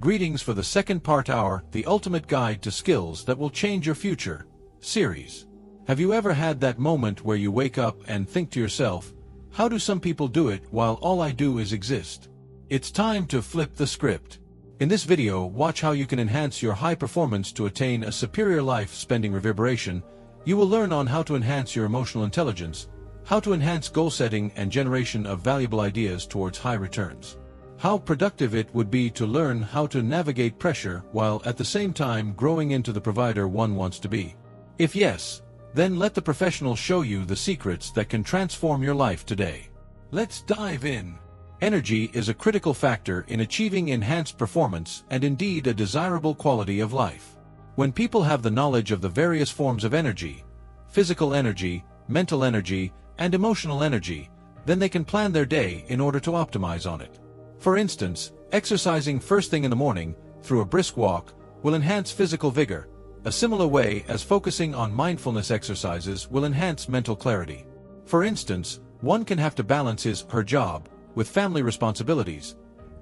Greetings for the second part our The Ultimate Guide to Skills That Will Change Your Future series. Have you ever had that moment where you wake up and think to yourself, how do some people do it while all I do is exist? It's time to flip the script. In this video, watch how you can enhance your high performance to attain a superior life spending reverberation. You will learn on how to enhance your emotional intelligence, how to enhance goal setting and generation of valuable ideas towards high returns. How productive it would be to learn how to navigate pressure while at the same time growing into the provider one wants to be. If yes, then let the professional show you the secrets that can transform your life today. Let's dive in. Energy is a critical factor in achieving enhanced performance and indeed a desirable quality of life. When people have the knowledge of the various forms of energy, physical energy, mental energy, and emotional energy, then they can plan their day in order to optimize on it. For instance, exercising first thing in the morning, through a brisk walk, will enhance physical vigor, a similar way as focusing on mindfulness exercises will enhance mental clarity. For instance, one can have to balance his/her job with family responsibilities.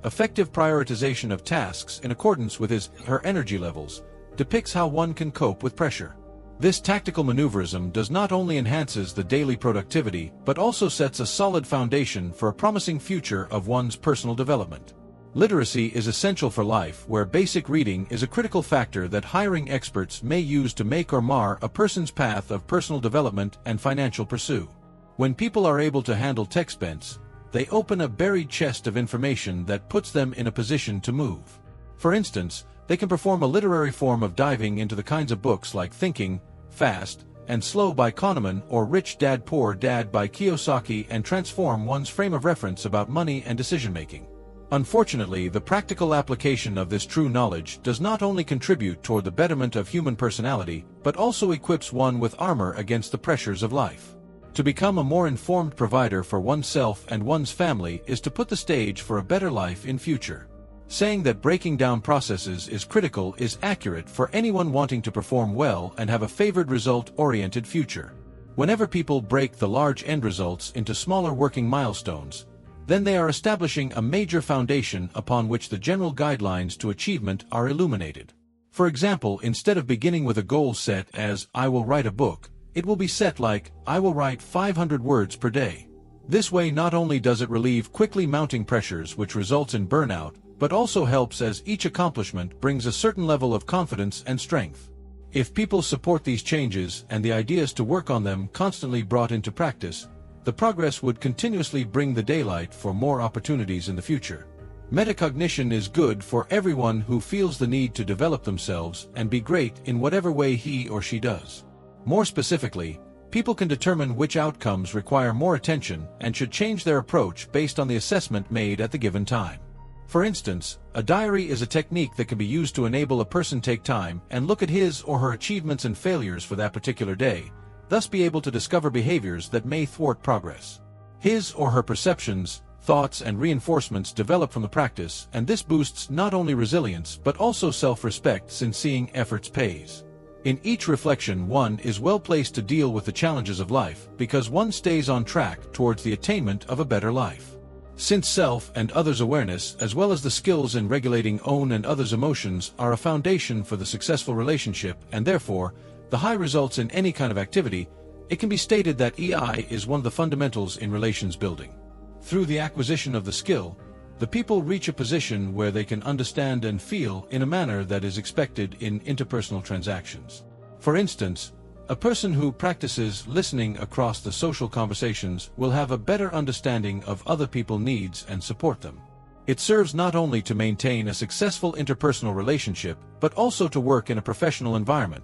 Effective prioritization of tasks in accordance with his/her energy levels depicts how one can cope with pressure. This tactical maneuverism does not only enhances the daily productivity but also sets a solid foundation for a promising future of one's personal development. Literacy is essential for life, where basic reading is a critical factor that hiring experts may use to make or mar a person's path of personal development and financial pursuit. When people are able to handle tech expense, they open a buried chest of information that puts them in a position to move. For instance, they can perform a literary form of diving into the kinds of books like Thinking Fast and Slow by Kahneman or Rich Dad Poor Dad by Kiyosaki and transform one's frame of reference about money and decision-making. Unfortunately, the practical application of this true knowledge does not only contribute toward the betterment of human personality, but also equips one with armor against the pressures of life. To become a more informed provider for oneself and one's family is to put the stage for a better life in future. Saying that breaking down processes is critical is accurate for anyone wanting to perform well and have a favored result-oriented future. Whenever people break the large end results into smaller working milestones, then they are establishing a major foundation upon which the general guidelines to achievement are illuminated. For example, instead of beginning with a goal set as, I will write a book, it will be set like, I will write 500 words per day. This way not only does it relieve quickly mounting pressures which results in burnout, but also helps as each accomplishment brings a certain level of confidence and strength. If people support these changes and the ideas to work on them constantly brought into practice, the progress would continuously bring the daylight for more opportunities in the future. Metacognition is good for everyone who feels the need to develop themselves and be great in whatever way he or she does. More specifically, people can determine which outcomes require more attention and should change their approach based on the assessment made at the given time. For instance, a diary is a technique that can be used to enable a person take time and look at his or her achievements and failures for that particular day, thus be able to discover behaviors that may thwart progress. His or her perceptions, thoughts, and reinforcements develop from the practice, and this boosts not only resilience but also self-respect, since seeing efforts pays. In each reflection, one is well placed to deal with the challenges of life because one stays on track towards the attainment of a better life. Since self and others' awareness, as well as the skills in regulating own and others' emotions, are a foundation for the successful relationship and therefore the high results in any kind of activity, it can be stated that EI is one of the fundamentals in relations building. Through the acquisition of the skill, the people reach a position where they can understand and feel in a manner that is expected in interpersonal transactions. For instance, a person who practices listening across the social conversations will have a better understanding of other people's needs and support them. It serves not only to maintain a successful interpersonal relationship, but also to work in a professional environment,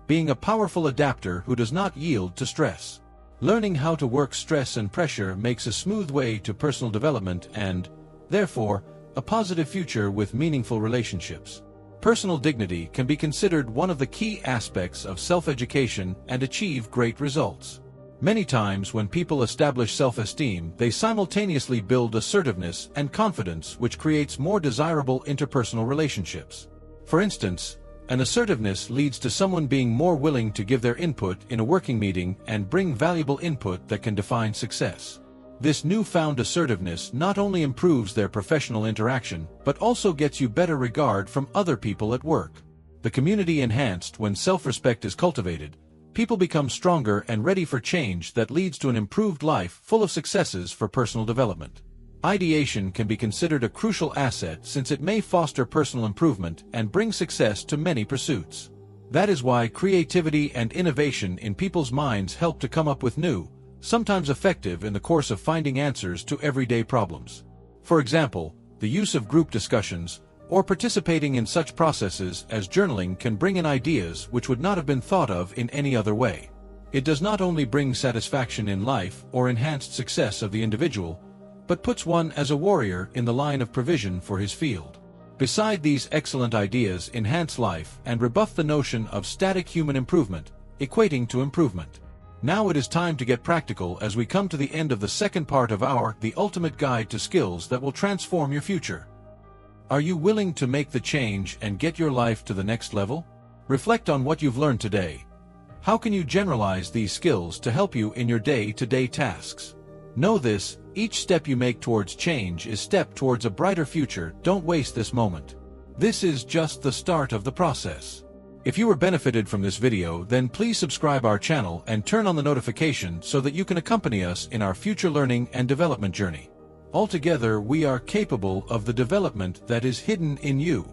being a powerful adapter who does not yield to stress. Learning how to work stress and pressure makes a smooth way to personal development and, therefore, a positive future with meaningful relationships. Personal dignity can be considered one of the key aspects of self-education and achieve great results. Many times when people establish self-esteem, they simultaneously build assertiveness and confidence, which creates more desirable interpersonal relationships. For instance, an assertiveness leads to someone being more willing to give their input in a working meeting and bring valuable input that can define success. This newfound assertiveness not only improves their professional interaction, but also gets you better regard from other people at work. The community enhanced when self-respect is cultivated, people become stronger and ready for change that leads to an improved life full of successes for personal development. Ideation can be considered a crucial asset since it may foster personal improvement and bring success to many pursuits. That is why creativity and innovation in people's minds help to come up with new, sometimes effective in the course of finding answers to everyday problems. For example, the use of group discussions, or participating in such processes as journaling can bring in ideas which would not have been thought of in any other way. It does not only bring satisfaction in life or enhanced success of the individual, but puts one as a warrior in the line of provision for his field. Beside these excellent ideas enhance life and rebuff the notion of static human improvement, equating to improvement. Now it is time to get practical as we come to the end of the second part of The Ultimate Guide to Skills that will transform your future. Are you willing to make the change and get your life to the next level? Reflect on what you've learned today. How can you generalize these skills to help you in your day-to-day tasks? Know this, each step you make towards change is a step towards a brighter future. Don't waste this moment. This is just the start of the process. If you were benefited from this video, then please subscribe our channel and turn on the notification so that you can accompany us in our future learning and development journey. Altogether, we are capable of the development that is hidden in you.